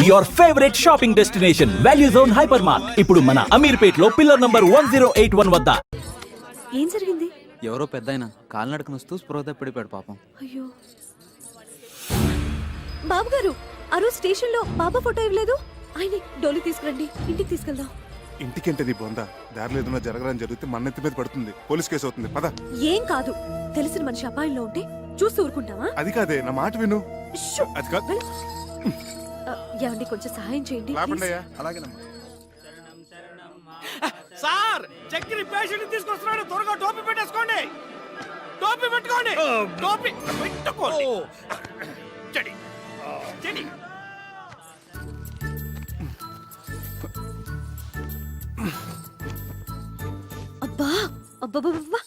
Your favourite shopping destination value zone hyper mart ఇప్పుడు మన అమీర్పేట్ లో పిల్లర్ నంబర్ 1081 వద్ద. ఏం జరిగింది? ఎవరో పెద్దాయన కాలినడకన వస్తూ స్పృహ తప్పిడిపోయాడు పాపం. అయ్యో బాబు గారు, ఆ రోజు స్టేషన్ లో బాబా ఫోటో ఇవ్వలేదు. ఆయన డోలి తీసుకురండి, ఇంటికి తీసుకెళ్దాం. ఇంటికేంటది బొంద? దారిలో ఏదైనా జరగడం జరిగితే మన నెత్తి మీద పడుతుంది, పోలీస్ కేసు అవుతుంది. పద. ఏం కాదు, తెలిసిన మనిషి అపాయంలో ఉంటే చూస్తూ ఊరుకుంటావా? అది కాదే, నా మాట విను. షూ! అది కాదు. వెళ్ళు. ఏమండి, కొంచెం సహాయం చేయండి లేపండి ప్లీజ్. అయ్యా. అలాగేనమ్మా. సార్ చక్కెర పేషెంట్ తీసుకొస్తున్నాడు, త్వరగా టోపీ పెట్టేసుకోండి. టోపీ పెట్టుకోండి. టోపీ పెట్టుకోండి. చెడి చెడి. అబ్బా అబ్బబ్బబ్బా,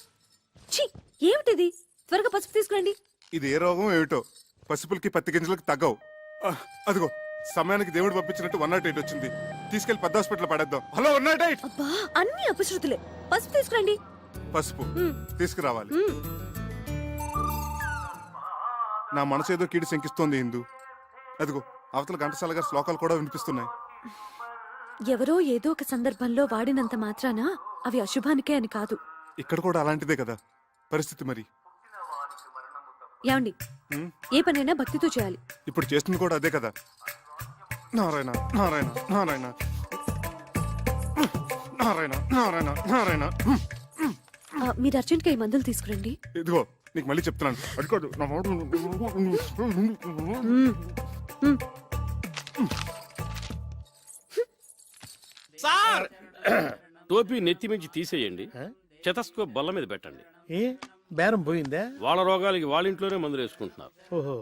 ఛీ, ఏమిటిది? త్వరగా పసుపు తీసుకురండి. ఇది ఏ రోగం ఏమిటో, పసుపులకి పత్తి గింజలకి తగ్గవు. అదిగో సమయానికి దేవుడు పంపించినట్టు 108 వచ్చింది. తీసుకెళ్లి పెద్ద హాస్పిటల్ పడేద్దాం. హలో 108. అబ్బా, అన్ని అపశృతులే. పసుపు తీసుకురండి. పసుపు మ్. తీసుకురావాలి. మ్. నా మనసు ఏదో కీడి శంకిస్తోంది హిందూ. అదిగో అవతల ఘంటసాల గారి శ్లోకాలు కూడా వినిపిస్తున్నాయి. ఎవరో ఏదో ఒక సందర్భంలో వాడినంత మాత్రాన అవి అశుభానికే అని కాదు. ఇక్కడ కూడా అలాంటిదే కదా పరిస్థితి. మరి ఏమండి, మ్? ఏ పనైనా భక్తితో చేయాలి. ఇప్పుడు చేస్తుంది కూడా అదే కదా. నారాయణ నారాయణ నారాయణ నారాయణ నారాయణ నారాయణ. మీరు అర్జెంట్గా ఈ మందులు తీసుకురండి. ఇదిగో నీకు మళ్ళీ చెప్తున్నాను, అడుకోదు నా మాట. మ్. మ్. సార్ టోపీ నెత్తి మించి తీసేయండి, చెతస్కోప్ బల్ల మీద పెట్టండి. ఏ బేరం పోయిందా? వాళ్ళ రోగాలకి వాళ్ళ ఇంట్లోనే మందులు వేసుకుంటున్నారు. ఓహో,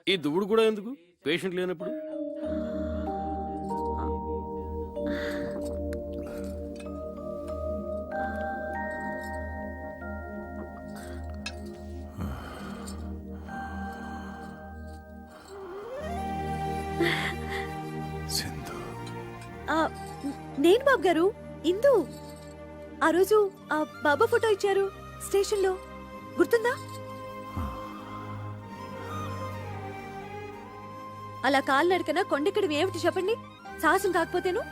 ఈ దువ్వుడు కూడా ఎందుకు, పేషెంట్ లేనప్పుడు? ఆ, నేను బాబు గారు, ఇందు. ఆ రోజు ఆ బాబా ఫోటో ఇచ్చారు స్టేషన్ లో, గుర్తుందా? అలా కాలు నడకన కొండెక్కడం ఏమిటి చెప్పండి? సాహసం కాకపోతేను.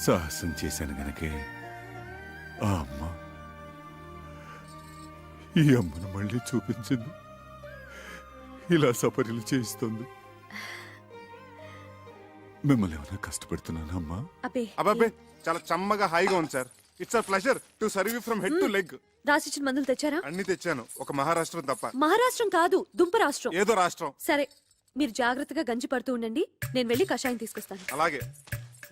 సాహసం చేశాను గనకే ఆ అమ్మ ఈ అమ్మను మళ్ళీ చూపించింది, ఇలా సపర్యలు చేయిస్తుంది. మిమ్మల్ని ఏమైనా కష్టపెడుతున్నానా అమ్మా? అబ్బే, అబ్బాబే చాలా చమ్మగా హాయిగా ఉంది sir. It's a pleasure to serve you from head to leg. రాసిచ్చిన మందులు తెచ్చారా? అన్ని తెచ్చాను, ఒక మహారాష్ట్రం తప్ప. మహారాష్ట్రం కాదు, దుంప రాష్ట్రం. ఏదో రాష్ట్రం. సరే, మీరు జాగ్రత్తగా గంజి పడుతూ ఉండండి, నేను వెళ్ళి కషాయం తీసుకొస్తాను. అలాగే.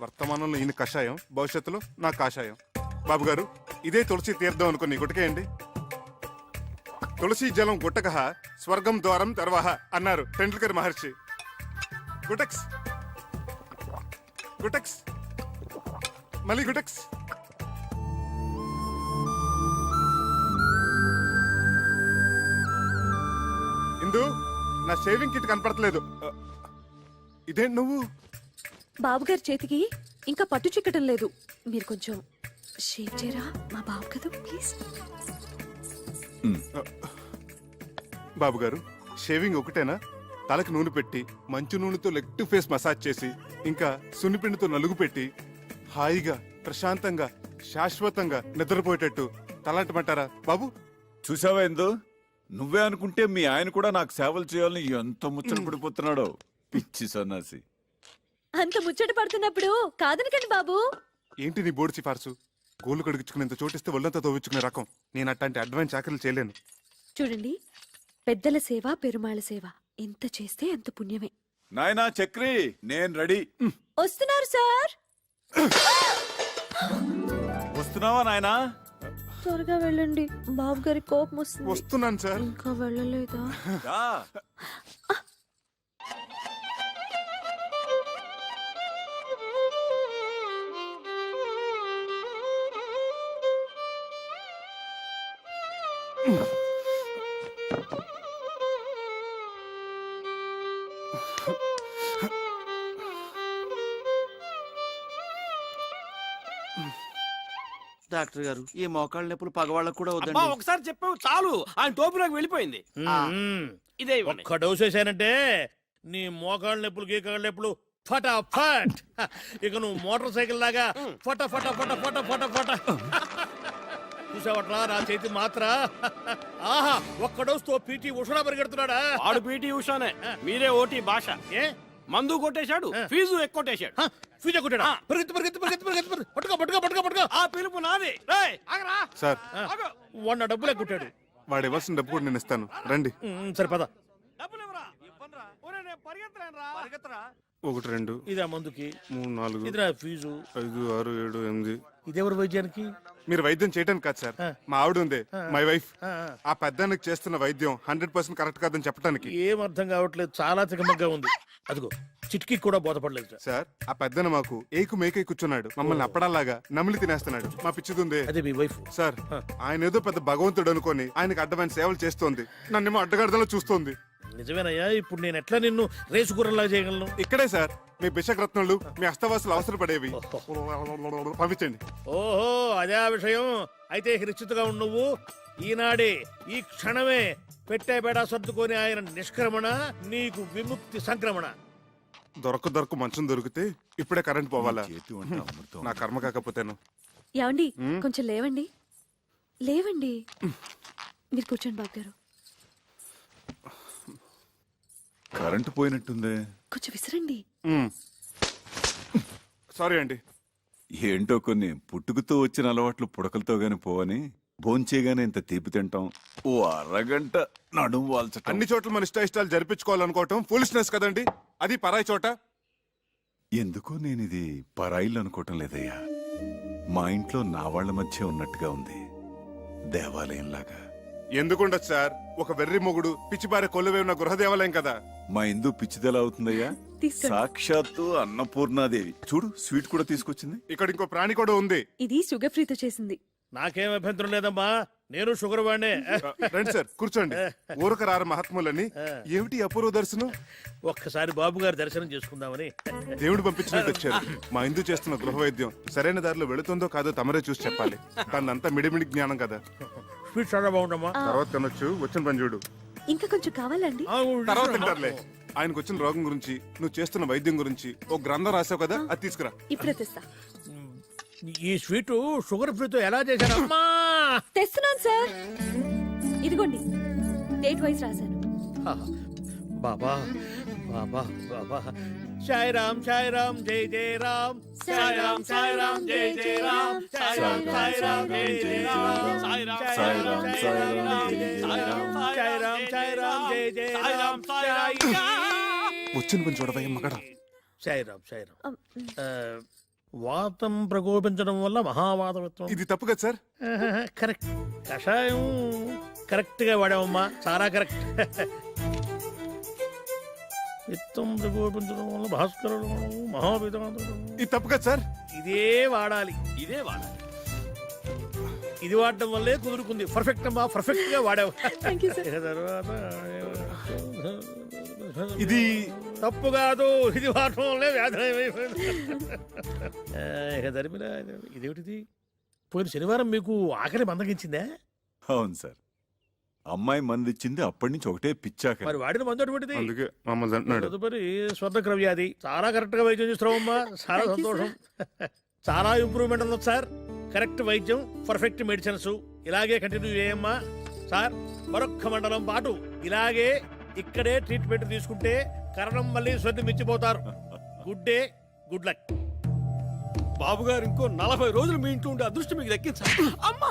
వర్తమానంలో ఈయన కషాయం, భవిష్యత్తులో నా కాషాయం. బాబు గారు, ఇదే తులసి తీర్థం అనుకుని గుట్టకేయండి. తులసి జలం గుట్టకహ స్వర్గం ద్వారం తర్వాహ అన్నారు టెండూల్కర్ మహర్షి. గుటక్స్ గుటక్స్ మళ్ళీ గుటక్స్. ఇందు, నా షేవింగ్ కిట్ కనపడట్లేదు. ఇదేంటి నువ్వు? బాబు గారి చేతికి ఇంకా పట్టు చిక్కటం లేదు, మీరు కొంచెం షేవ్ చేయరా? మా బాబు కదా, ప్లీజ్. బాబు గారు, షేవింగ్ ఒకటేనా? తలకి నూనె పెట్టి మంచు నూనెతో లెగ్ టు ఫేస్ మసాజ్ చేసి ఇంకా సున్నిపిండితో నలుగు పెట్టి హాయిగా ప్రశాంతంగా శాశ్వతంగా నిద్రపోయేటట్టు తలంటమంటారా బాబు? చూసావా ఎందు, నువ్వే అనుకుంటే మీ ఆయన కూడా నాకు సేవలు చేయాలని ఎంత ముచ్చట పడిపోతున్నాడో, పిచ్చి సన్నాసి. అంత ముచ్చట పడుతున్నప్పుడు కాదనకండి బాబు. ఏంటి నీ బోర్డు సిఫార్సు? గోళ్ళు కడిగించుకునేంత చోటిస్తే ఒళ్ళంతా తోవించుకునే రకం. నేను అట్లాంటి అడ్వాన్స్ చాకరీలు చేయలేను. చూడండి, పెద్దల సేవ పెరుమాళ సేవ ఎంత చేస్తే అంత పుణ్యమే. నాయనా చక్రి, నేను రెడీ. వస్తున్నారు సార్. వస్తున్నావా నాయనా? త్వరగా వెళ్ళండి, బాబు గారి కోపం వస్తుంది. వస్తున్నాను సార్. ఇంకా వెళ్ళలేదా? రా. డాక్టర్ గారు, ఈ మోకాళ్ళ నొప్పులు పగవాళ్ళకు కూడా అబ్బా, వద్దండి. ఒకసారి చెప్పావు చాలు, ఆయన టోపీలోకి వెళ్ళిపోయింది. ఇదే ఇవ్వండి. ఒక్క డోస్ వేసానంటే నీ మోకాళ్ళ నొప్పులు గీకాళ్ళ నొప్పులు ఫటాఫట్ ఇక నువ్వు మోటార్ సైకిల్ లాగా ఫట ఫట ఫట ఫట ఫట ఫట చూసావట్రా నా చేతి మాత్ర ఆహా ఒక్కడోస్తో పీటీ ఉషరా పరిగెడుతున్నాడా ఆడు పీటీ ఉషానే మీరే ఓటీ భాష ఏ మందు కొట్టేశాడు ఫీజు ఎక్కువటేశాడు ఫ్యూజ్ కొట్టాడా పరిగెత్తు పరిగెత్తు పరిగెత్తు పరిగెత్తు పట్టుకో పట్టుకో పట్టుకో పట్టుకో ఆ పిలుపు నాది రేయ్, ఆగరా. సార్ ఆగు. వాడిన డబ్బులే కొట్టాడు వాడు ఇవ్వాల్సిన డబ్బు కూడా నేను ఇస్తాను రండి. సరే పద డబ్బులు ఇవ్వరా? ఒరేయ్, నేను పరిగెత్తలేనురా. 1 2 ఇదా మందుకి 3 4 ఇదిరా ఫీజు 5 6 7 8. ఇదెవరు వైద్యానికి మీరు వైద్యం చేయడానికి కాదు సార్, మా ఆవిడ ఉంది మై వైఫ్. ఆ, ఆ పెద్దానికి చేస్తున్న వైద్యం 100% కరెక్ట్ కాదని చెప్పడానికి. ఏం అర్థం కావట్లేదు చాలా తికమగ్గా ఉంది అదిగో చిటికి కూడా బోధపడలేదు సార్ ఆ పెద్దన మాకు ఏకు మేకై కూర్చున్నాడు, మమ్మల్ని అప్పడాలాగా నమిలి తినేస్తున్నాడు. మా పిచ్చిదుందే అదే మీ వైఫ్ సార్, ఆయన ఏదో పెద్ద భగవంతుడు అనుకొని ఆయనకు అడ్డమైన సేవలు చేస్తోంది, నన్నేమో అడ్డగడదలో చూస్తోంది. నిజమేనయ్యా ఇప్పుడు నేను ఎట్లా నిన్ను రేసు గుర్రంలాగా చేయగలను ఇక్కడే సార్ మీ బిషక్ రత్నాలు మీ అస్తవాసులు అవసరపడేవి. పంపించండి. ఓహో అదే ఆ విషయం అయితే నిశ్చితగా ఉండు నువ్వు ఈనాడే ఈ క్షణమే పెట్టే బేడా సర్దుకొని ఆయన నిష్క్రమణ నీకు విముక్తి సంక్రమణ దొరక మంచం దొరికితే ఇప్పుడే కరెంట్ పోవాలా? చేతి వంట అమృతం. నా కర్మ కాకపోతేను. ఏమండి కొంచెం లేవండి లేవండి మీరు కూర్చోండి బాబు గారు. కరెంటు పోయినట్టుందే. కొంచెం విసరండి. సారీ అండి. ఏంటో కొన్ని పుట్టుకతో వచ్చిన అలవాట్లు పుడకలతో గాని పోవని భోంచేయగానే ఇంత తీపి తింటాం, ఓ అరగంట నడుము వాల్చటం. అన్ని చోట్ల మన ఇష్టాలు జరిపించుకోవాలనుకోవటం ఫూలిష్నెస్ కదండి. అది పరాయి చోట. ఎందుకో నేను ఇది పరాయిలు అనుకోవటం లేదయ్యా, మా ఇంట్లో నా వాళ్ళ మధ్య ఉన్నట్టుగా ఉంది, దేవాలయంలాగా. ఎందుకుండదు సార్, ఒక వెర్రి మొగుడు పిచ్చిబారే కొలువే ఉన్న గృహదేవాలయం కదా. మా ఇందు పిచ్చిదెలా అవుతుందయ్యా? తీసుకోండి. సాక్షాత్తు అన్నపూర్ణాదేవి. చూడు స్వీట్ కూడా తీసుకొచ్చింది. ఇక్కడ ఇంకో ప్రాణి కూడా ఉంది. ఇది షుగర్ ఫ్రీతో చేసింది. నాకేం అభ్యంతరం లేదమ్మా నేను షుగర్ వాడినే రండి సార్ కూర్చోండి. ఊరక రార మహాత్ములని. ఏమిటి అపూర్వ దర్శనం? ఒక్కసారి బాబు గారి దర్శనం చేసుకుందామని దేవుడు పంపించినట్టు వచ్చారు. మా ఇందు చేస్తున్న గృహ వైద్యం సరైన దారిలో వెళుతుందో కాదో తమరే చూసి చెప్పాలి. తనంతా మిడిమిడి జ్ఞానం కదా. స్వీట్ చాలా బాగుండమ్మా తర్వాత కనొచ్చు, వచ్చిన పని చూడు. ఇంకా కొంచెం కావాలండి. తర్వాత తింటారులే. ఆయనకు వచ్చిన రోగం గురించి, నువ్వు చేస్తున్న వైద్యం గురించి ఓ గ్రంథం రాసావు కదా, అది తీసుకురా. ఇప్పుడే తెస్తా. ఈ స్వీట్ షుగర్ ఫ్రీతో ఎలా చేశారమ్మా తెస్తున్నాను సార్. ఇదిగోండి డేట్ వైజ్ రాశాను. బాబా బాబా బాబా సాయి రామ్ జై జై రామ్ సాయి రామ్ జై జై రామ్ సాయి రామ్ జై జై రామ్ సాయి రామ్ జై జై రామ్ వచ్చిన పని చూడవయ్య మగడ. సాయి రామ్ వాతం ప్రకోపించడం వల్ల మహావాతవత్వం. ఇది తప్పు కదా సార్? కరెక్ట్. కషాయం కరెక్ట్ గా వాడామమ్మా, చాలా కరెక్ట్. విత్తం ప్రకోపించడం వల్ల భాస్కరుడు మహావిధానం. ఇది తప్పు కదా సార్? ఇదే వాడాలి. ఇది వాడటం వల్లే కుదురుకుంది. పర్ఫెక్ట్ అమ్మా, పర్ఫెక్ట్ గా వాడావు. Thank you sir. తర్వాత ఇది తప్పు కాదు, ఇది వాడటం వల్లే వ్యాధి. ధర్మిలా ఇదేమిటిది? పోయిన శనివారం మీకు ఆకలి మందగించిందా? అవును సార్, అమ్మాయి మందిచ్చింది, అప్పటి నుంచి ఒకటే పిచ్చాక. మరి వాడిన మందు అటువంటిది. అందుకే మమ్మల్ని అంటున్నాడు. తదుపరి స్వర్ణక్ర వ్యాధి. చాలా కరెక్ట్ గా వైద్యం చేస్తున్నావమ్మా, చాలా Thank you, సంతోషం. చాలా ఇంప్రూవ్మెంట్ ఉంది సార్. కరెక్ట్ వైద్యం, పర్ఫెక్ట్ మెడిసిన్స్ ఇలాగే కంటిన్యూ చేయమ్మా. సార్ మరొక్క మండలం పాటు ఇలాగే ఇక్కడే ట్రీట్మెంట్ తీసుకుంటే కరణం మళ్ళీ స్వర్ణం మించిపోతారు. Good day, good luck. బాబు గారు ఇంకో 40 రోజులు మీ ఇంట్లో ఉండే అదృష్టం మీకు దక్కించాలి. అమ్మా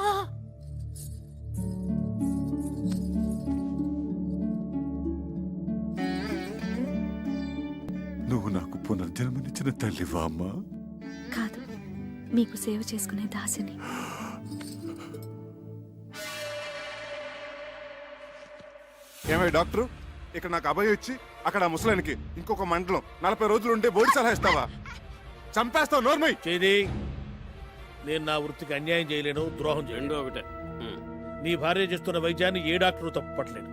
నువ్వు నాకు పునర్జన్మనిచ్చిన తల్లివా అమ్మా? కాదు, మీకు సేవ చేసుకునే దాసిని. ఏమై డాక్టర్, ఇక్కడ నాకు అభయం ఇచ్చి అక్కడ ఆ ముసలానికి ఇంకొక మండలం 40 రోజులు ఉంటే బోడి సలహా ఇస్తావా? చంపేస్తావు. నోర్మై చేది నేను నా వృత్తికి అన్యాయం చేయలేను, ద్రోహం చేయలేను. రెండో ఒకటే. నీ భార్య చేస్తున్న వైద్యాన్ని ఏ డాక్టరు తప్పట్లేడు.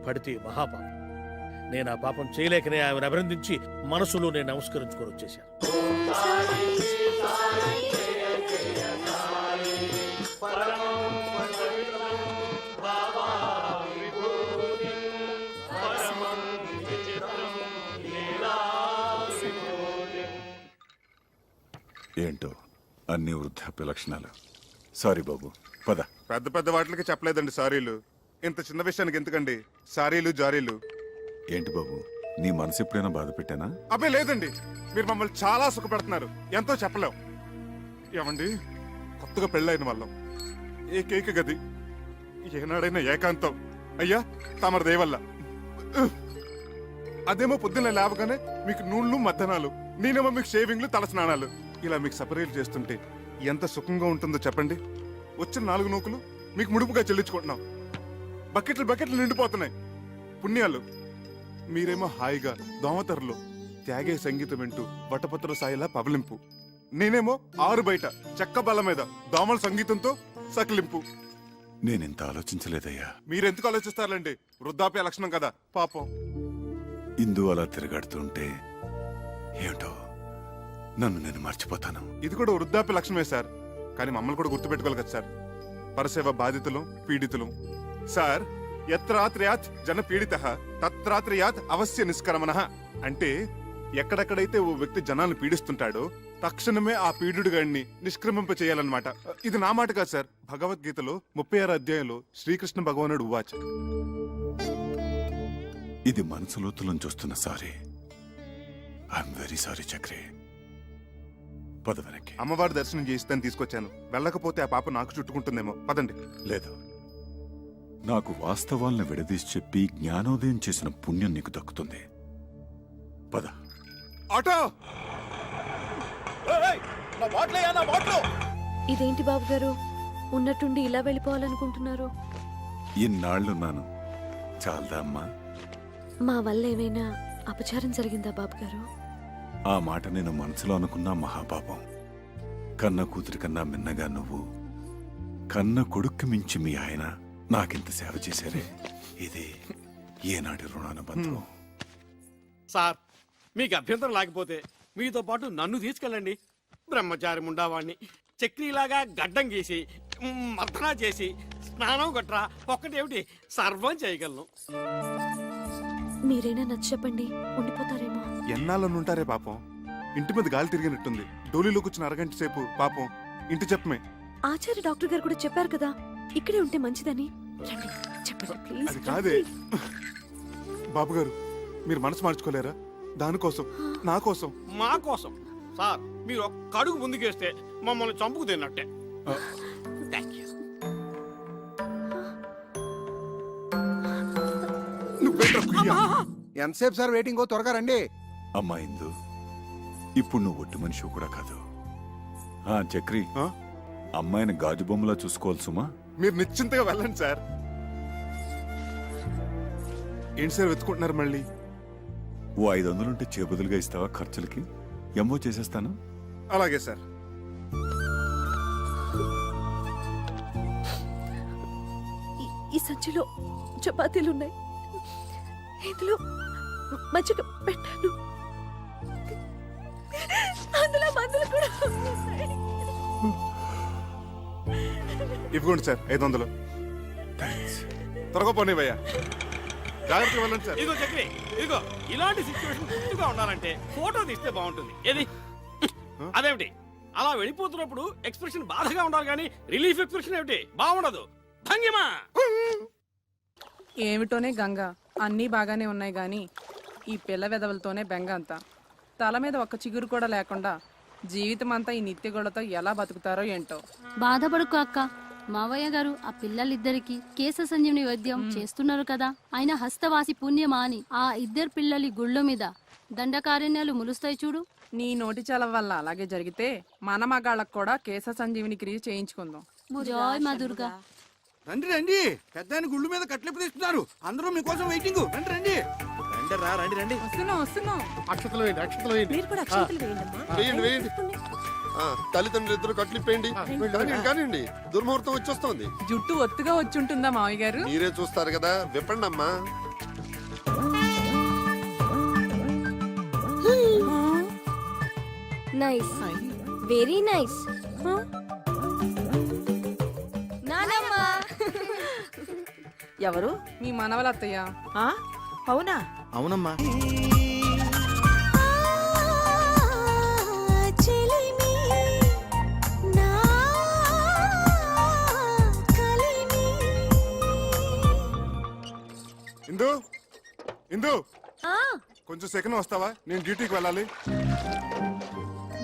పడితే మహాపాపం. నేను ఆ పాపం చేయలేకనే ఆమెను అభినందించి మనసులో నేను నమస్కరించుకొని వచ్చేశాను. ఏంటో అన్ని వృద్ధాప్య లక్షణాలు. సారీ బాబు, పద. పెద్ద పెద్ద వాటికి చెప్పలేదండి సారీలు. ఇంత చిన్న విషయానికి ఎందుకండి సారీలు జారీలు? ఏంటి బాబు, నీ మనసు ఎప్పుడైనా బాధ పెట్టానా? అబ్బే లేదండి, మీరు మమ్మల్ని చాలా సుఖపెడుతున్నారు, ఎంతో చెప్పలేం. ఏమండి, కొత్తగా పెళ్ళైన వాళ్ళం, ఏకైక గది, ఏనాడైనా ఏకాంతం. అయ్యా తమరి దయవల్ల. అదేమో పొద్దున్న లేవగానే మీకు నూళ్ళు మద్దనాలు, నేనేమో మీకు షేవింగ్లు తల స్నానాలు. ఇలా మీకు సపరేట్ చేస్తుంటే ఎంత సుఖంగా ఉంటుందో చెప్పండి. వచ్చిన 4 నూకులు మీకు ముడుపుగా చెల్లించుకుంటున్నాం. బకెట్లు నిండిపోతున్నాయి పుణ్యాలు. మీరేమో హాయిగా దోమతెరలో త్యాగే సంగీతం వింటూ వటపత్ర సాయిలా పవలింపు. నేనేమో ఆరు బయట చెక్క బల్ల మీద దోమల సంగీతంతో సకిలింపు. నేనింత ఆలోచించలేదయ్యా. మీరెందుకు ఆలోచిస్తారులేండి, వృద్ధాప్య లక్షణం కదా పాపం. ఇందు అలా తిరగాడుతుంటే ఏమిటో నన్ను నేను మర్చిపోతాను. ఇది కూడా వృద్ధాప్య లక్షణమే సార్, కానీ మమ్మల్ని కూడా గుర్తుపెట్టుకోవాలి కదా సార్. పరసేవ బాధితులు పీడితులు సార్. యత్రాత్రయాత్ జన పీడిత తత్రాత్రయాత్ అవశ్య నిష్కరమణ. అంటే ఎక్కడెక్కడైతే ఓ వ్యక్తి జనాలను పీడిస్తుంటాడో తక్షణమే ఆ పీడుడు గాడిని నిష్క్రమింప చేయాలన్నమాట. ఇది నా మాట కాదు సార్, భగవద్గీతలో 36వ అధ్యాయంలో శ్రీకృష్ణ భగవానుడు ఉవాచ. ఇది మనసు లోతులను చూస్తున్న sorry. I'm very sorry Chakri. పద వెనక్కి. అమ్మవారి దర్శనం చేయిస్తాను తీసుకొచ్చాను, వెళ్ళకపోతే ఆ పాప నాకు చుట్టుకుంటుందేమో. పదండి. లేదు, నాకు వాస్తవాలను విడదీసి చెప్పి జ్ఞానోదయం చేసిన పుణ్యం నీకు దక్కుతుంది. పద. ఆటో! ఇదేంటి బాబు గారు, ఉన్నట్టుండి ఇలా వెళ్ళిపోవాలనుకుంటున్నారు? ఇన్నాళ్లున్నాను, చాలదా అమ్మా? మా వల్ల ఏమైనా అపచారం జరిగిందా బాబు గారు? ఆ మాట నేను మనసులో అనుకున్నా మహాపాపం. కన్న కూతురి కన్నా మిన్నగా నువ్వు, కన్న కొడుక్కి మించి మీ ఆయన నాకింత సేవ చేశారే, ఇది ఏనాటి రుణానుబంధం. సార్, మీకు అభ్యంతరం లేకపోతే మీతో పాటు నన్ను తీసుకెళ్ళండి. బ్రహ్మచారి ఉండేవాడిని చక్రీలాగా గడ్డం గీసి మర్దనా చేసి స్నానం గట్రా ఒక్కటేమిటి సర్వం చేయగలను. మీరైనా నచ్చ చెప్పండి, ఉండిపోతారేమో. ఎన్నాళ్ళని ఉంటారే పాపం, ఇంటి మీద గాలి తిరిగినట్టుంది. డోలీలో కూర్చున్న అరగంట సేపు పాపం ఇంటి చెప్పమే. ఆచార్య డాక్టర్ గారు కూడా చెప్పారు కదా ఇక్కడే ఉంటే మంచిదని. రండి, చెప్పండి ప్లీజ్. అది కాదే బాబు గారు, మీరు మనసు మార్చుకోలేరా? దానికోసం, నా కోసం. మా కోసం సార్, మీరు ఒక్క అడుగు ముందుకేస్తే మమ్మల్ని చంపుకు తిన్నట్టే. Thank you. నువ్వేంట్రా కుయ్యా? ఎంతసేపు సార్ వెయిటింగ్? త్వరగా రండి. అమ్మా ఇందు, ఇప్పుడు నువ్వు ఒట్టి మనిషి కూడా కాదు. ఆ చక్రి, ఆ? అమ్మాయిని గాజు బొమ్మలా చూసుకోవాలి సుమా. మీరు నిశ్చింతగా వెళ్ళండి సార్. ఏంటి సార్ వెతుకుంటున్నారు మళ్ళీ? ఓ 500 ఉంటే చేబదులుగా ఇస్తావా ఖర్చులకి? ఎంఓ చేసేస్తాను. అలాగే సార్. ఈ సంచిలో చపాతీలు ఉన్నాయి, ఇందులో మజ్జిగ పెట్టాను, అందులో మందులు కూడా ఉన్నాయి. ఇవ్వండి సార్ 500. త్వరగా పోనీవయ్యా, జాగ్రత్తగా వెళ్ళండి సార్. ఇదిగో చక్రి, ఇదిగో ఇలాంటి సిచ్యువేషన్ గుర్తుగా ఉండాలంటే ఫోటో తీస్తే బాగుంటుంది. ఏది అదేమిటి అలా వెళ్ళిపోతున్నప్పుడు ఎక్స్ప్రెషన్ బాధగా ఉండాలి కానీ రిలీఫ్ ఎక్స్ప్రెషన్ ఏమిటి బాగుండదు. భంగిమా ఏమిటోనే గంగ, అన్నీ బాగానే ఉన్నాయి గాని ఈ పిల్ల వెదవులతోనే బెంగ అంతా. తల మీద ఒక్క చిగురు కూడా లేకుండా జీవితం అంతా ఈ నిత్యగోళతో ఎలా బతుకుతారో ఏంటో. బాధపడుకో అక్క, మావయ్య గారు ఆ పిల్లలిద్దరికి కేశ సంజీవని వైద్యం చేస్తున్నారు కదా, ఆయన హస్తవాసి పుణ్యమా అని ఆ ఇద్దరు పిల్లలి గుళ్ళ మీద దండకారణ్యాలు ములుస్తాయి చూడు. నీ నోటి చలవ వల్ల అలాగే జరిగితే మన మగాళ్ళకు కూడా కేశ సంజీవిని క్రియ చేయించుకుందాం. జోయ్ మా దుర్గా. రండి రండి, పెద్ద గుళ్ళు మీద కట్లెప్పుడు తీస్తున్నారు, అందరూ మీకోసం వెయిటింగ్. రండి రండి. రండి రా, రండి రండి. వస్తున్నాం వస్తున్నాం. అక్షతలు వేయండి, అక్షతలు వేయండి. మీరు కూడా అక్షంతలు వేయండమ్మా. వేయండి వేయండి. తల్లిదండ్రులు ఇద్దరు కట్లిప్పేయండి. కానివ్వండి, దుర్ముహూర్తం వచ్చేస్తోంది. జుట్టు ఒత్తుగా వచ్చుంటుందా మావయ్య గారు? మీరే చూస్తారు కదా, విప్పండి అమ్మా. Nice, very nice. ఎవరు? మీ మనవల అత్తయ్య. అవునా? అవునమ్మా. చెలిమి ఇందు ఆ కొంచెం సెకండ్ వస్తావా? నేను డ్యూటీకి వెళ్ళాలి.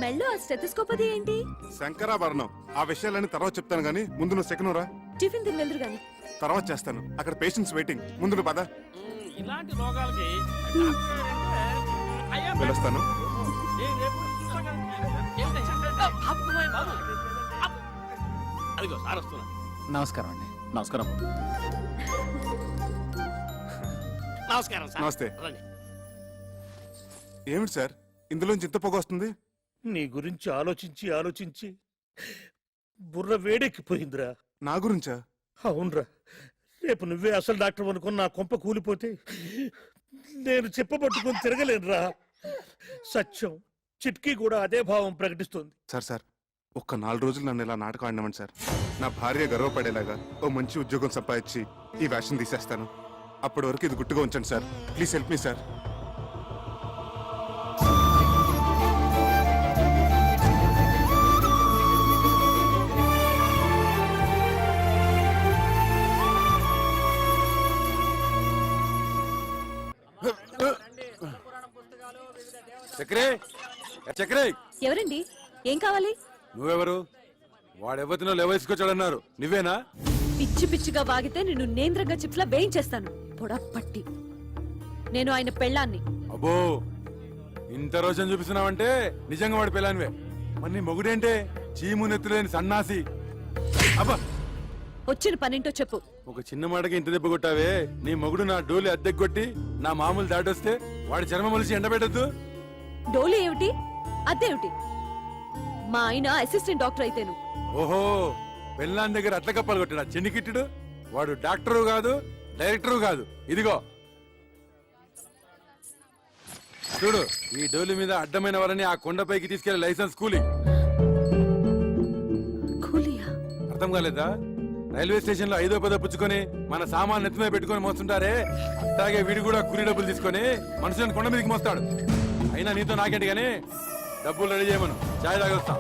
మెళ్ళో ఆ స్టెథోస్కోప్ అది ఏంటి? శంకరాభరణం. ఆ విషయాలన్నీ తర్వాత చెప్తాను గానీ ముందు నువ్వు సెకండ్ రా. టిఫిన్ తిని వెళ్దురు గాని. తర్వాత చేస్తాను. అక్కడ పేషెంట్స్ వెయిటింగ్. ముందు నువ్వు పద. ఇలాంటి రోగాలకి అయ్యా వెళ్ళొస్తాను. అదిగో సార్ వస్తున్నా. నమస్కారం అండి. నమస్కారం. నమస్కారం సార్. నమస్తే. రండి. ఏమిటి సార్ ఇందులోంచి ఇంత పొగ వస్తుంది? నీ గురించి ఆలోచించి ఆలోచించి బుర్ర వేడెక్కిపోయిందిరా. నా గురించా? అవునరా, రేపు నువ్వే అసలు డాక్టర్ అనుకుని నా కొంప కూలిపోతే నేను చెప్పబట్టుకుని తిరగలేనురా. సత్యం చిట్కీ కూడా అదే భావం ప్రకటిస్తుంది. సార్ ఒక్క 4 రోజులు నన్ను ఇలా నాటకం ఆడినామండి సార్. నా భార్య గర్వపడేలాగా ఓ మంచి ఉద్యోగం సంపాదించి ఈ వేషం తీసేస్తాను. అప్పటి వరకు ఇది గుట్టుగా ఉంచండి sir. Please help me sir. చక్రే చక్రే, ఎవరండి? ఏం కావాలి? నువ్వెవరు? వాడెవతినో లెవెల్స్కొచ్చాడన్నారు, నువ్వేనా? పిచ్చి పిచ్చిగా వాగితే నిన్ను నేంద్రంగా చిప్స్లా వేయించేస్తాను. పొడపట్టి. నేను ఆయన పెళ్ళాన్ని. అబ్బో, ఇంత రోజు చూపిస్తున్నావంటే నిజంగా వాడి పిల్లానివే. మరి నీ మొగుడేంటే చీము నెత్తులేని సన్నాసి. అబ్బా, వచ్చిన పనింటో చెప్పు. ఒక చిన్న మాటకి ఇంత దెబ్బ కొట్టావే. నీ మొగుడు నా డోలి అద్దెకొట్టి నా మామూలు దాటొస్తే వాడి చర్మం మలిసి ఎండబెట్టద్దు. డోలు ఏమిటి? అదేమిటి? మా ఆయన అసిస్టెంట్ డాక్టర్ అయితేను. ఓహో, పెళ్ళాన్ దగ్గర అట్ల కప్పలు కొట్టాడు చెన్నికిట్టుడు. వాడు డాక్టరు కాదు, డైరెక్టరు కాదు. ఇదిగో చూడు, ఈ డోలి మీద అడ్డమైన వారిని ఆ కొండపైకి తీసుకెళ్లే లైసెన్స్ కూలి. కూలియా? అర్థం కాలేదా? రైల్వే స్టేషన్ లో 5వ 10వ పుచ్చుకొని మన సామాన్ నెత్తిమే పెట్టుకొని మోస్తుంటారే, అట్లాగే వీడు కూడా కూలి డబ్బులు తీసుకొని మనుషులను కొండ మీదకి మోస్తాడు. అయినా నీతో నాకేంటి గానీ డబ్బులు రెడీ చేయమను, చాయ్ తాగొస్తా.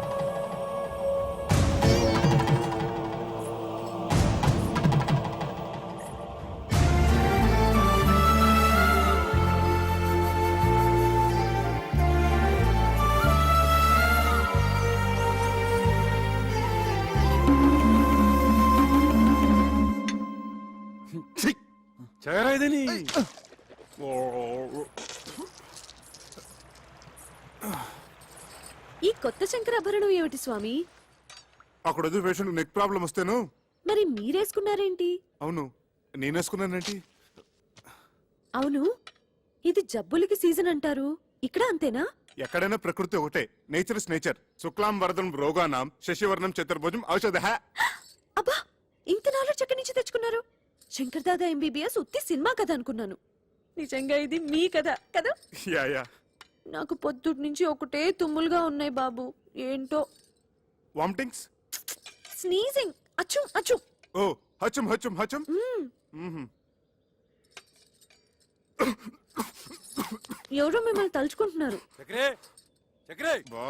చయరా ఇదని. ఈ కొత్త శంకరాభరణం ఏమిటి స్వామి? అక్కడ వదిలి పేషెంట్ నెక్ ప్రాబ్లం వస్తేను. మరి మీరేసుకున్నారేంటి? అవును, నేనేసుకున్నానండి. అవును, ఇది జబ్బులకి సీజన్ అంటారు. ఇక్కడ అంతేనా? ఎక్కడైనా ప్రకృతి ఒకటే. Nature is nature. శుక్లాం వరదం రోగానాం శశివర్ణం చతుర్భుజం ఔషధ. అబ్బా, ఇంత నాలెడ్జ్ ఎక్కడి నుంచి తెచ్చుకున్నారు? శంకర్ దాదా ఎంబీబీఎస్ ఉత్తి సినిమా కథ అనుకున్నాను. నిజంగా ఇది మీ కథ కదా? Yeah yeah. నాకు పొద్దుటి నుంచి ఒకటే తుమ్ములుగా ఉన్నాయి బాబు. ఏంటో. వామిటింగ్స్? స్నీజింగ్. అచ్చు అచ్చు. ఓ, హచం హచం హచం. ఎవరో మిమ్మల్ని తలుచుకుంటున్నారు. చక్రే చక్రే, బా,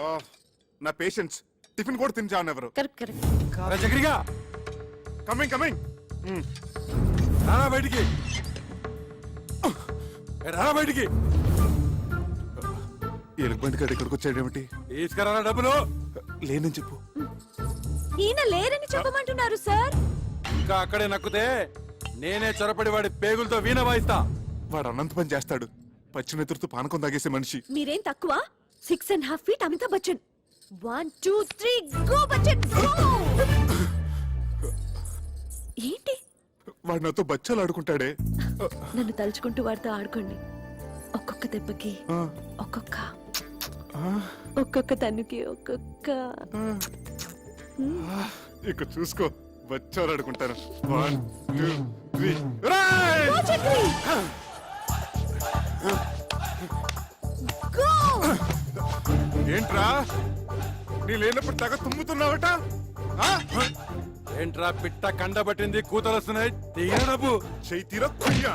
నా పేషెంట్స్ టిఫిన్ కూడా తిని చావనెవరు. Correct correct. అరే చక్రిగా, కమింగ్ కమింగ్. రారా బయటికి, రారా బయటికి. ఎలుగుబంటి గడి ఇక్కడికి వచ్చాడేమిటి? తీసుకురారా డబ్బులు. లేనని చెప్పు. ఈయన లేరని చెప్పమంటున్నారు సార్. ఇంకా అక్కడే నక్కుతే నేనే చొరపడి వాడి పేగులతో వీణ వాయిస్తా. వాడు అనంత పని చేస్తాడు. పచ్చినెత్తురుతో పానకం తాగేసే మనిషి. మీరేం తక్కువ? 6.5 feet Amitabh Bachchan. 1 2 3 go Bachchan go. ఏంటి? వాడు నాతో బచ్చాలు ఆడుకుంటాడే. నన్ను తలుచుకుంటూ వాడితో ఆడుకోండి. ఒక్కొక్క దెబ్బకి ఒక్కొక్క తన్నుకి ఒక్కొక్క. ఇక చూసుకో, బచ్చాలు ఆడుకుంటాను. 1 2 3. Go Chakri go. ఏంట్రా నీ లేనప్పుడు తెగ తుమ్ముతున్నావట? ఏంట్రా పిట్ట కండబట్టింది, కూతలు వస్తున్నాయి. తీయ డబ్బు. చెయ్యి తీరా కొయ్యా.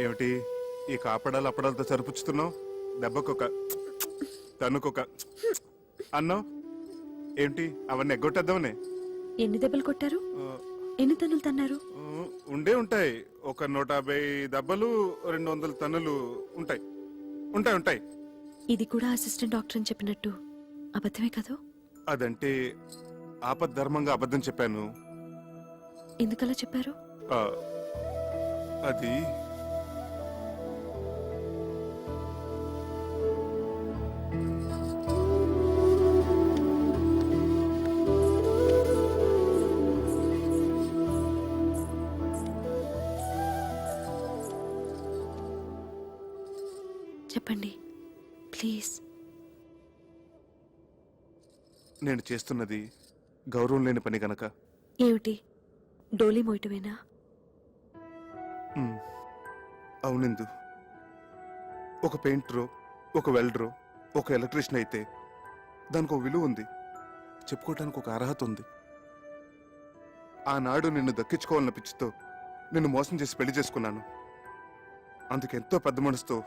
ఏమిటి ఈ కాపడాలు అప్పడాలతో సరిపుచ్చుతున్నావు? దెబ్బకొక తన్నుకొక అన్నావు ఏంటి? అవన్నీ ఎగ్గొట్టేద్దామనే. ఎన్ని దెబ్బలు కొట్టారు? ఎన్ని తన్నులు తన్నారు? ఉండే ఉంటాయి. ఒక 150 దెబ్బలు, 200 తన్నులు ఉంటాయి. ఉంటాయి ఉంటాయి. ఇది కూడా అసిస్టెంట్ డాక్టర్ అని చెప్పినట్టు అబద్ధమే కదా? అదంటే ఆపద్ధర్మంగా అబద్ధం చెప్పాను. ఎందుకలా చెప్పారు? ఆ, అది చెప్పండి ప్లీజ్. నేను చేస్తున్నది గౌరవం లేని పని గనక. ఏమిటి, డోలీ మోయటమేనా? అవునిందు, ఒక పెయింటరో, ఒక వెల్డరో, ఒక ఎలక్ట్రీషియన్ అయితే దానికి ఒక విలువ ఉంది, చెప్పుకోవటానికి ఒక అర్హత ఉంది. ఆనాడు నిన్ను దక్కించుకోవాలన్న పిచ్చితో నిన్ను మోసం చేసి పెళ్లి చేసుకున్నాను. అందుకెంతో పెద్ద మనసుతో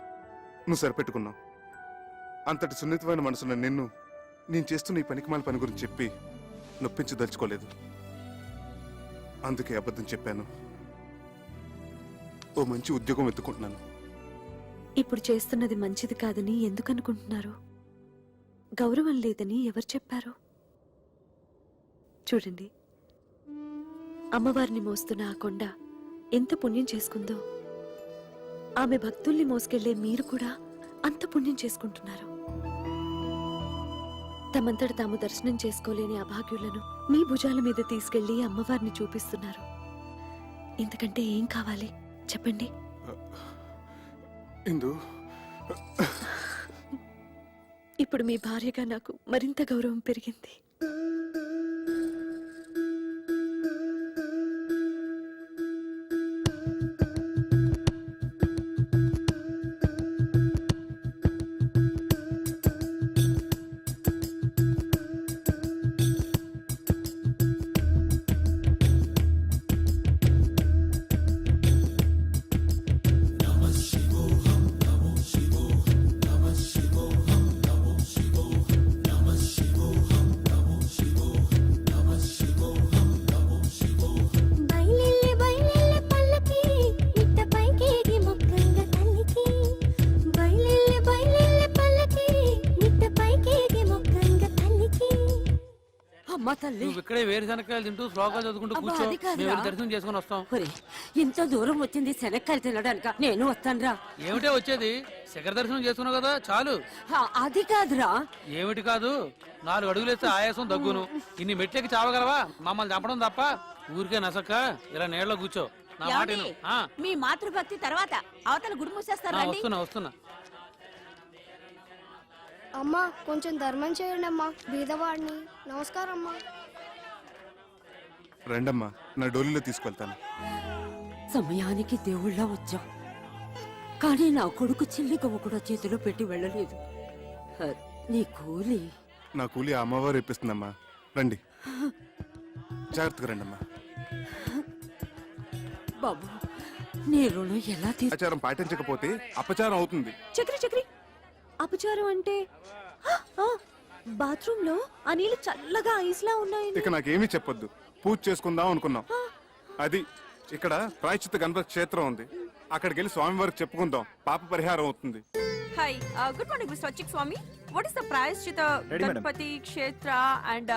నువ్వు సరిపెట్టుకున్నావు. అంతటి సున్నితమైన మనసున్న నిన్ను నేను చేస్తున్న ఈ పనికిమాల పని గురించి చెప్పి నొప్పించదలుచుకోలేదు. అందుకే అబద్ధం చెప్పాను. ఓ మంచి ఉద్యోగం వెతుకుంటున్నాను. ఇప్పుడు చేస్తున్నది మంచిది కాదని ఎందుకు అనుకుంటున్నారు? గౌరవం లేదని ఎవరు చెప్పారు? చూడండి, అమ్మవారిని మోస్తున్న ఆ కొండ ఎంత పుణ్యం చేసుకుందో, ఆమె భక్తుల్ని మోసుకెళ్లే మీరు కూడా అంత పుణ్యం చేసుకుంటున్నారు. తమంతట తాము దర్శనం చేసుకోలేని అభాగ్యులను మీ భుజాల మీద తీసుకెళ్లి అమ్మవారిని చూపిస్తున్నారు. ఇంతకంటే ఏం కావాలి చెప్పండి? ఇందు, ఇప్పుడు మీ భార్యగా నాకు మరింత గౌరవం పెరిగింది. నువ్వు ఇక్కడే వేరుశనక్కాయలు తింటూ శ్లోకాలు చదువుకుంటూ కూర్చో, మేము వెళ్ళి దర్శనం చేసుకుని వస్తాం. ఇంత దూరం వచ్చింది శనక్కాయలు తినడానిక? నేను వస్తానురా. ఏమిటే వచ్చేది? శిఖర దర్శనం చేసుకున్నావు కదా, చాలు. అది కాదురా. ఏమిటి కాదు? 4 అడుగులేస్తే ఆయాసం దగ్గును. ఇన్ని మెట్లకి చావగలవా? మమ్మల్ని చంపడం తప్ప. ఊరికే నసక్క ఇలా నీళ్ళలో కూర్చో. నా మాట విను. మీ మాతృభక్తి తర్వాత అవతల గుడి మూసేస్తారా? వస్తున్నా వస్తున్నా. అమ్మా, కొంచెం ధర్మం చేయండి అమ్మా, బీదవాడిని. నమస్కారం అమ్మా. రండమ్మా, నా డోలీలో తీసుకెళ్తాను. సమయానికి దేవుళ్ళ వచ్చాం, కానీ నా కొడుకు చిల్లిగవ్వ కూడా చేతిలో పెట్టి వెళ్ళలేదు. నీ కూలి? నా కూలి ఆ అమ్మవారు ఇప్పిస్తుందమ్మా. రండి, జాగ్రత్తగా రండమ్మా. బాబు, నీ రుణం ఎలా ఆచారం పాటించకపోతే అపచారం అవుతుంది. చక్రి చక్రి, అపచారం అంటే బాత్రూమ్ లో ఆ నీళ్లు చల్లగా ఐస్లా ఉన్నాయి. ఇక నాకేమీ చెప్పొద్దు. పూజ చేసుకుందాం అనుకున్నాం. అది ఇక్కడ ప్రాయశ్చిత్త గణపతి క్షేత్రం ఉంది. అక్కడికి వెళ్ళి స్వామివారికి చెప్పుకుందాం, పాప పరిహారం అవుతుంది. Hi, good morning mister Achchik Swamy. What is the Prayashchita Ganpati Kshetra and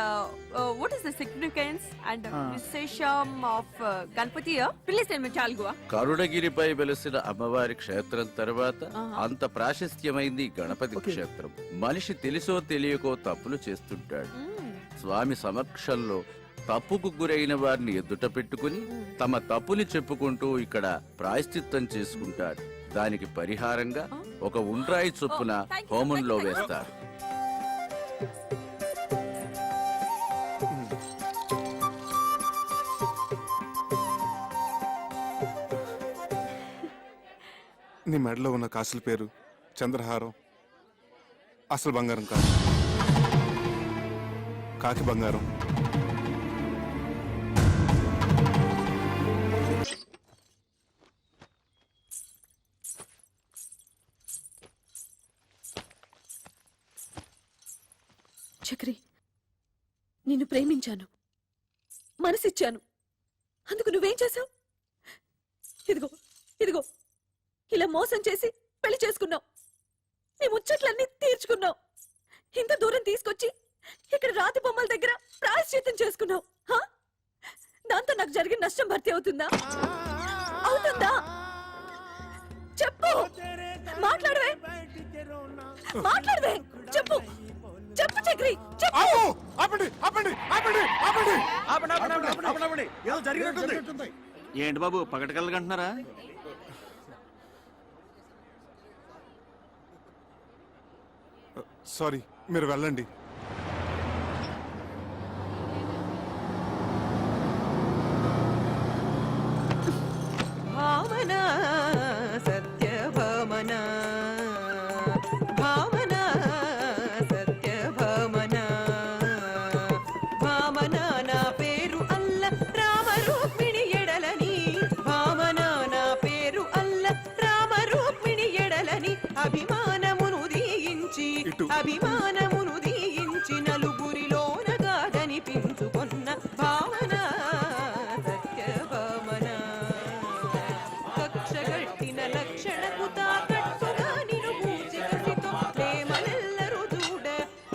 what is the significance and Vishesham of Ganpati here? Please tell me, Chalgua. కరుణగిరిపై వెలసిన అమ్మవారి క్షేత్రం తర్వాత అంత ప్రాశస్త్యమైంది గణపతి క్షేత్రం. మనిషి తెలుసో తెలియకో తప్పులు చేస్తుంటాడు. స్వామి సమక్షంలో తప్పుకు గురైన వారిని ఎదుట పెట్టుకుని తమ తప్పుని చెప్పుకుంటూ ఇక్కడ ప్రాయశ్చిత్తం చేసుకుంటాడు. దానికి పరిహారంగా ఒక ఉండ్రాయి చొప్పున హోమంలో వేస్తారు. నీ మెడలో ఉన్న కాసుల పేరు చంద్రహారం. అసలు బంగారం కాదు, కాకి బంగారం. చక్రి, నిన్ను ప్రేమించాను, మనసిచ్చాను. అందుకు నువ్వేం చేశావు? ఇదిగో ఇదిగో ఇలా మోసం చేసి పెళ్లి చేసుకున్నావు. నీ ముచ్చట్లన్నీ తీర్చుకున్నావు. ఇంత దూరం తీసుకొచ్చి ఇక్కడ రాతి బొమ్మల దగ్గర ప్రాయశ్చిత్తం చేసుకున్నావు. దాంతో నాకు జరిగిన నష్టం భర్తీ అవుతుందా? అవుతుందా? చెప్పు, మాట్లాడవే, మాట్లాడవే, చెప్పు, చెప్పు చక్రి, చెప్పు. ఏదో జరిగినట్టుంది. ఏంటి బాబు పగటకల్లుకంటున్నారా? సారీ, మీరు వెళ్ళండి. భావన సత్యభామన, భావన సత్యభామన, భామన నా పేరు అల్ల రామ రూక్మిణి ఎడలని, భామన నా పేరు అల్ల రామ రూక్మిణి ఎడలని, అభిమానమును దీయించి అభిమానమును దీయించి నలుగురిలోనగా కనిపించుకున్న భావన సత్యభామన. కక్షగట్టిన లక్షణకు తాకట్టుగా నిను పూజికసితో ప్రేమలెల్లరు చూడ,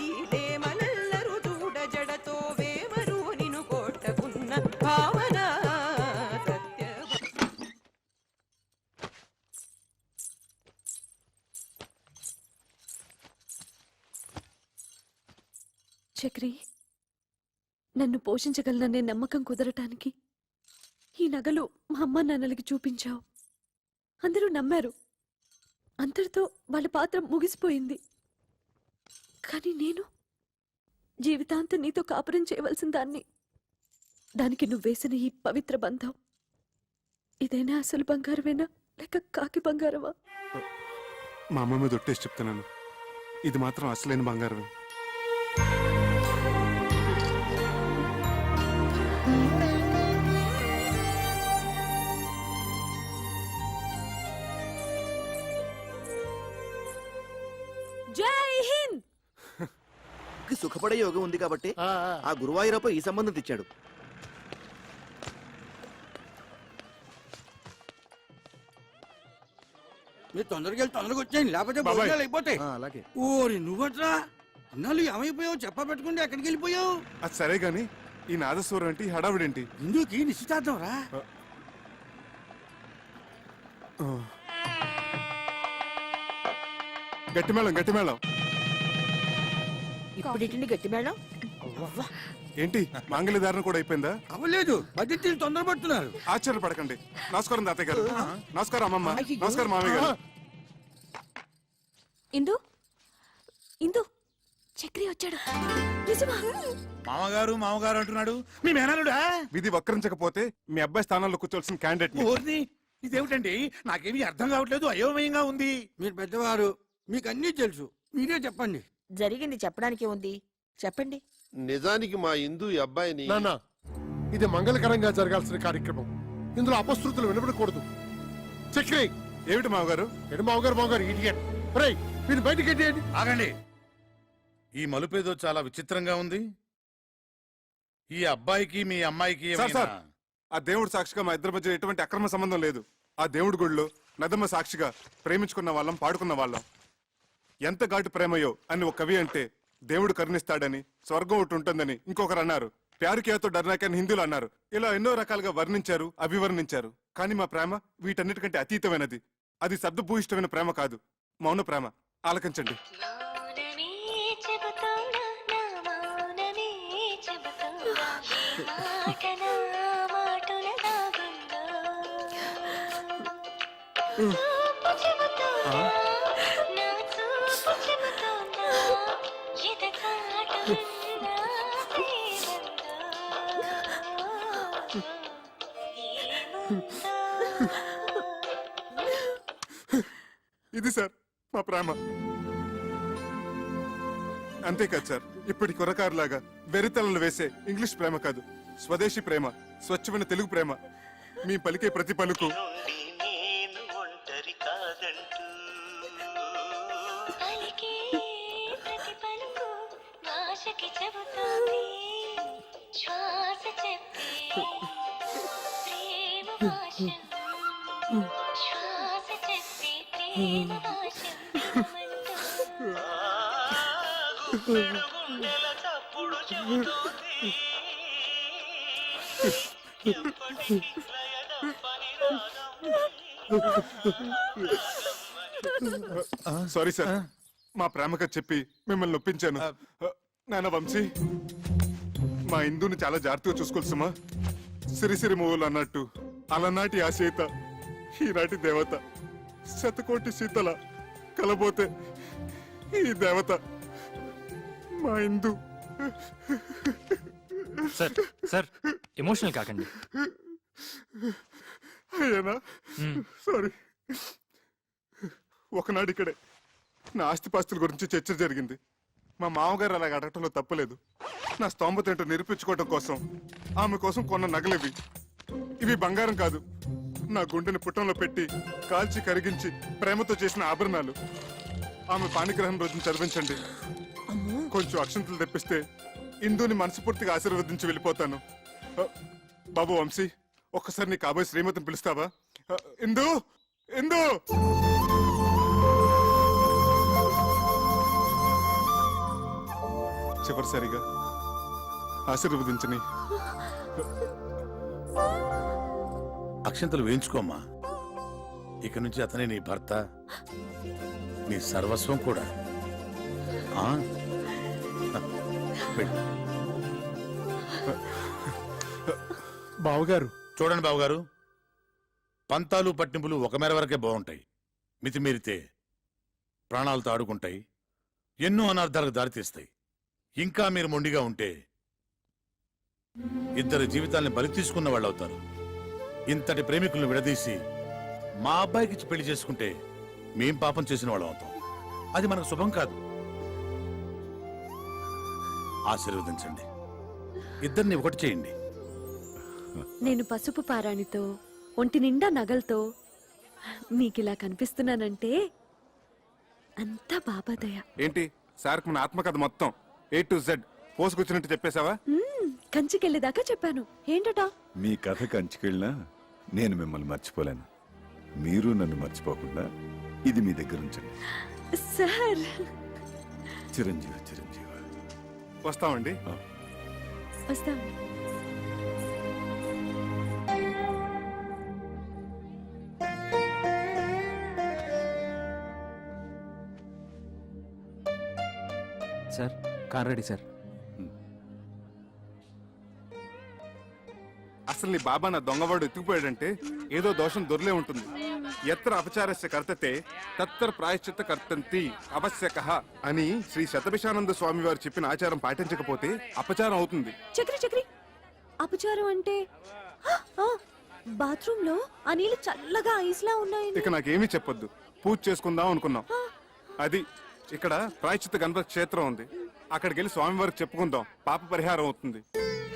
ఈ ప్రేమలెల్లరు చూడ, జడతో వేమరు నిను కొట్టకున్న భావన సత్య. చక్రి, నన్ను పోషించగలననే నమ్మకం కుదరటానికి ఈ నగలు మా అమ్మ నాన్నలకి చూపించావు. అందరూ నమ్మారు. అంతటితో వాళ్ళ పాత్ర ముగిసిపోయింది. కానీ నేను జీవితాంతం నీతో కాపురం చేయవలసిన దాన్ని. దానికి నువ్వేసిన ఈ పవిత్ర బంధం ఇదైనా అసలు బంగారమేనా లేక కాకి బంగారమా? మా అమ్మ మీద ఒట్టేసి చెప్తున్నాను, ఇది మాత్రం అసలైన బంగారమే. జై హింద్. సుఖపడే యోగం ఉంది కాబట్టి ఆ గురువాయూరప్ప ఈ సంబంధం తెచ్చాడు. మీరు తొందరగా వెళ్ళి తొందరగా వచ్చేయండి, లేకపోతే భోజనాలు అయిపోతాయి. అలాగే. ఓరి నువ్వట్రా అన్నాళ్ళు ఏమైపోయావు? చెప్పా పెట్టుకుంటే ఎక్కడికి వెళ్ళిపోయావు? అది సరే గాని ఈ నాదస్వరం ఏంటి, హడావిడేంటి? ఇందుకి నిశ్చితార్థం రా. గట్టిమేళం, గట్టిమేళం. ఇప్పుడు గట్టి మేడం. ఏంటి మాంగళ్య ధారణ కూడా అయిపోయిందా? అవ్వలేదు, బడ్జెట్ తొందరపడుతున్నారు. ఆశ్చర్యపడకండి. నమస్కారం తాతయ్య గారు. నమస్కారం అమ్మమ్మ. నమస్కారం మామయ్య గారు. ఇందు, ఇందు, చక్రి వచ్చాడు. నిజమా? మామగారు మామగారు అంటున్నాడు. మీ మేనలుడా? విధి వక్రించకపోతే మీ అబ్బాయి స్థానంలో కూర్చోవలసిన క్యాండిడేట్. ఓర్ని, ఇదేమిటండి? నాకేమీ అర్థం కావట్లేదు, అయోమయంగా ఉంది. మీరు పెద్దవారు, మీకు అన్నీ తెలుసు, మీరే చెప్పండి. జరిగింది చెప్పడానికి ఉంది, చెప్పండి. నిజానికి మా ఇందు ఈ అబ్బాయిని నాన్న, ఇది మంగళకరంగా జరగాల్సిన కార్యక్రమం. ఇందులో అపశృతులు వినపడకూడదు. చక్రి, ఏమిటి మామగారు? ఎడు మామగారు ఇడియట్. రేయ్, మీరు బయటికి ఎట్టేయండి. ఆగండి. ఈ మలుపేదో చాలా విచిత్రంగా ఉంది. ఈ అబ్బాయికి మీ అమ్మాయికి సార్, సార్, ఆ దేవుడు సాక్షిగా మా ఇద్దరి మధ్య ఎటువంటి అక్రమ సంబంధం లేదు. ఆ దేవుడి గుడిలో నదమ్మ సాక్షిగా ప్రేమించుకున్న వాళ్ళం, పాడుకున్న వాళ్ళం. ఎంత ఘాటు ప్రేమయో అని ఒక కవి అంటే దేవుడు కరుణిస్తాడని, స్వర్గం ఒకటి ఉంటుందని ఇంకొకరు అన్నారు. ప్యారు కియాతో డర్నాకి అని హిందువులు అన్నారు. ఇలా ఎన్నో రకాలుగా వర్ణించారు, అభివర్ణించారు. కానీ మా ప్రేమ వీటన్నిటికంటే అతీతమైనది. అది శబ్దభూయిష్టమైన ప్రేమ కాదు, మౌన ప్రేమ. ఆలకించండి. ఇది సార్ మా ప్రేమ. అంతేకాదు సార్, ఇప్పటి కుర్రకారులాగా వెరితలను వేసే ఇంగ్లీష్ ప్రేమ కాదు, స్వదేశీ ప్రేమ, స్వచ్ఛమైన తెలుగు ప్రేమ. మీ పలికే ప్రతి పలుకు భాషకి చెబుతోంది శ్వాస చెప్పి ప్రేమ భాష శ్వాస చెప్పి ప్రేమ భాష సారీ సార్, మా ప్రేమగా చెప్పి మిమ్మల్ని నొప్పించాను. నాన్న వంశీ, మా ఇందుని చాలా జాగ్రత్తగా చూసుకోవాలి సుమా. సిరిసిరి మూవలు అన్నట్టు అలనాటి ఆ సీత ఈనాటి దేవత, శతకోటి సీతల కలబోతే ఈ దేవత మా ఇందు. సార్ సార్ ఎమోషనల్ కాకండి. అయ్యానా సారీ. ఒకనాడు ఇక్కడే నా ఆస్తిపాస్తుల గురించి చర్చ జరిగింది. మా మామగారు అలాగ అడగటంలో తప్పలేదు. నా స్తోమత ఏంటో నిరూపించుకోవటం కోసం ఆమె కోసం కొన్న నగలివి. ఇవి బంగారం కాదు, నా గుండెని పుట్టంలో పెట్టి కాల్చి కరిగించి ప్రేమతో చేసిన ఆభరణాలు. ఆమె పాణిగ్రహం రోజున చదివించండి. కొంచెం అక్షంతలు తెప్పిస్తే ఇందుని మనస్ఫూర్తిగా ఆశీర్వదించి వెళ్ళిపోతాను. బాబు వంశీ, ఒక్కసారి నీ కాబోయే శ్రీమతిని పిలుస్తావా? ఇందు, ఇందు. చివరిసారిగా ఆశీర్వదించని. అక్షంతలు వేయించుకోమ్మా. ఇక నుంచి అతనే నీ భర్త, నీ సర్వస్వం కూడా. ఆ? వెళ్ళు. బావగారు, చూడండి బావగారు, పంతాలు పట్టింపులు ఒక మేర వరకే బాగుంటాయి. మితిమీరితే ప్రాణాలతో ఆడుకుంటాయి, ఎన్నో అనర్థాలకు దారితీస్తాయి. ఇంకా మీరు మొండిగా ఉంటే ఇద్దరు జీవితాల్ని బలి తీసుకున్న వాళ్ళు అవుతారు. ఇంతటి ప్రేమికులను విడదీసి మా అబ్బాయికిచ్చి పెళ్లి చేసుకుంటే మేం పాపం చేసిన వాళ్ళం అవుతాం. అది మనకు శుభం కాదు. ఆశీర్వదించండి, ఇద్దరిని ఒకటి చేయండి. నేను పసుపు పారాణితో ఒంటి నిండా నగలతో మీకిలా కనిపిస్తున్నానంటే అంతా బాబాదయ. ఏంటి సార్, మన ఆత్మకథ మొత్తం A to Z పోసుకొచ్చినట్టు చెప్పేశావా? కంచికెళ్ళేదాకా చెప్పాను. ఏంటట? మీ కథ కంచుకెళ్ళినా నేను మిమ్మల్ని మర్చిపోలేను. మీరు నన్ను మర్చిపోకుండా ఇది మీ దగ్గర ఉంచండి. సార్, చిరంజీవి చిరంజీవి. వస్తామండి. వస్తాం. Sir car ready sir. అసలు నీ బాబా నా దొంగవాడు ఎత్తుకుపోయాడంటే ఏదో దోషం దొరలే ఉంటుంది. ఎత్ర అపచారస్య కర్తతే తత్తర ప్రాయశ్చిత్త కర్తంతి అవశ్యకః అని శ్రీ శతభిషానంద స్వామి వారు చెప్పిన ఆచారం పాటించకపోతే అపచారం అవుతుంది. చక్రి చక్రి, అపచారం అంటే బాత్రూమ్ లో ఆ నీళ్లు చల్లగా ఐస్లా ఉన్నాయి. ఇక నాకేమీ చెప్పొద్దు, పూజ చేసుకుందాం అనుకున్నాం. అది ఇక్కడ ప్రాయశ్చిత్త గణపతి క్షేత్రం ఉంది, అక్కడికి వెళ్ళి స్వామివారికి చెప్పుకుందాం, పాప పరిహారం అవుతుంది.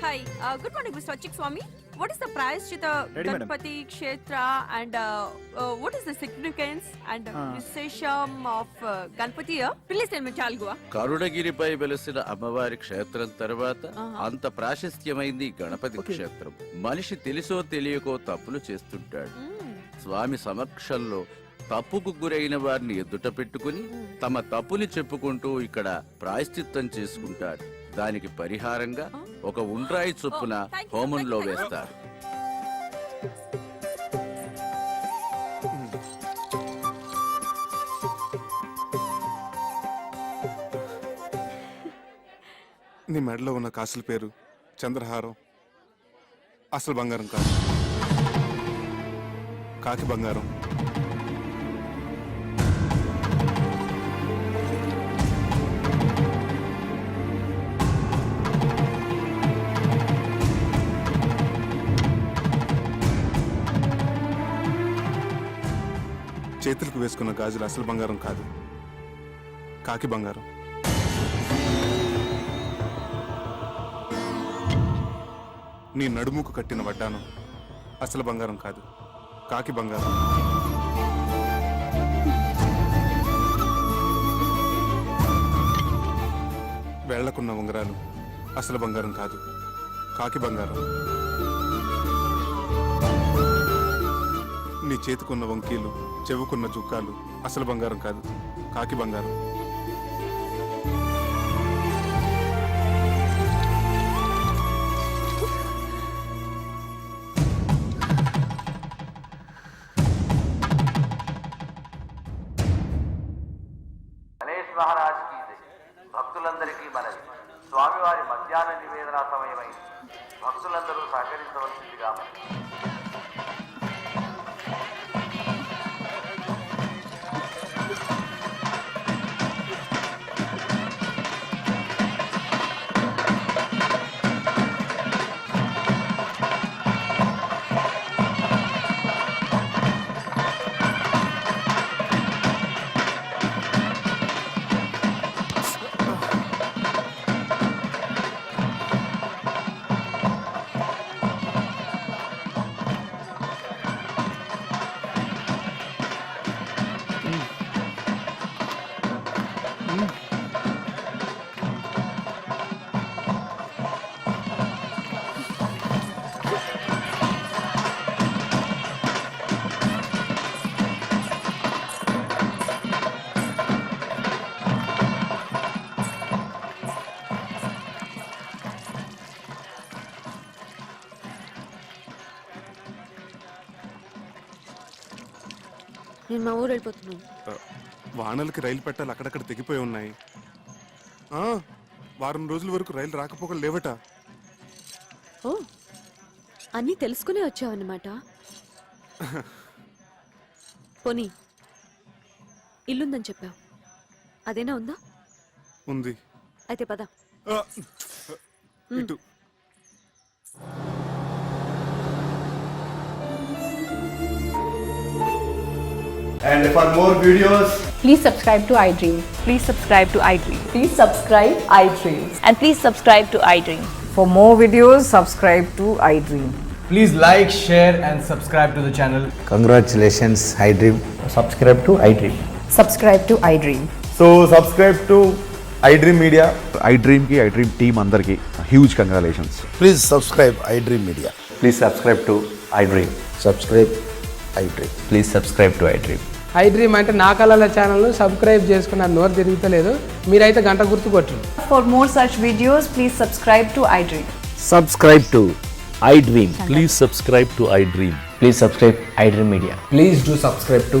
Hi, good morning, Mr. Swachik Swami. What is the Prayashchita Ganpati Kshetra and what is the significance and Vishesham of Ganpati here? Please tell me, Chalgua. కరుణగిరిపై వెలసిన అమ్మవారి క్షేత్రం తర్వాత అంత ప్రాశస్త్యమైంది గణపతి క్షేత్రం. మనిషి తెలుసో తెలియకో తప్పులు చేస్తుంటాడు. స్వామి సమక్షంలో తప్పుకు గురైన వారిని ఎదుట పెట్టుకుని తమ తప్పుని చెప్పుకుంటూ ఇక్కడ ప్రాయశ్చిత్తం చేసుకుంటారు. దానికి పరిహారంగా ఒక ఉండ్రాయి చొప్పున హోమంలో వేస్తారు. నీ మెడలో ఉన్న కాసుల పేరు చంద్రహారం. అసలు బంగారం కాదు, కాకి బంగారం. చేతులకు వేసుకున్న గాజులు అసలు బంగారం కాదు, కాకి బంగారం. నీ నడుముకు కట్టిన వడ్డానం అసలు బంగారం కాదు, కాకి బంగారం. వేళ్ల కాళ్ళకున్న ఉంగరాలు అసలు బంగారం కాదు, కాకి బంగారం. నీ చేతికున్న వంకీలు, చెవుకున్న జుక్కాలు అసలు బంగారం కాదు, కాకి బంగారం. గణేష్ మహారాజ్ కి జై. భక్తులందరికీ మనవి, స్వామివారి మధ్యాహ్న నివేదన సమయమైంది. భక్తులందరూ సహకరించవలసిందిగా మనవి. నేను మా ఊరు వెళ్ళిపోతున్నాను. వానలకి రైలు పెట్టాలి అక్కడక్కడ తెగిపోయి ఉన్నాయి. వారం రోజుల వరకు రైలు రాకపోకలు లేవట. ఓ, అన్నీ తెలుసుకునే వచ్చావన్నమాట. పోనీ ఇల్లుందని చెప్పావు, అదేనా ఉందా? ఉంది. అయితే పద. ఇటు. And for more videos, Please subscribe to iDream. Please subscribe to iDream. Please subscribe iDream. And please subscribe to iDream. For more videos, subscribe to iDream. please like, share, and subscribe to the channel. Congratulations, iDream. Subscribe to iDream. Subscribe to iDream. So subscribe to iDream Media. iDream కి iDream team అందరికి huge congratulations. Please subscribe iDream Media. Please subscribe to iDream. Subscribe iDream. Please subscribe to iDream. iDream అంటే నా కళల channel subscribe చేసుకున్న నోరు తిరుగుతలేదు. మీరైతే గంట గుర్తు కొట్టండి. For more such videos, please subscribe to iDream. Subscribe to iDream. Please subscribe to iDream. Please subscribe iDream Media. Please do subscribe to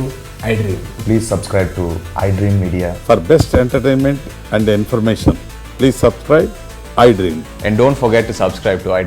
iDream. Please subscribe to iDream Media. For best entertainment and information, please subscribe iDream. And don't forget to subscribe to iDream.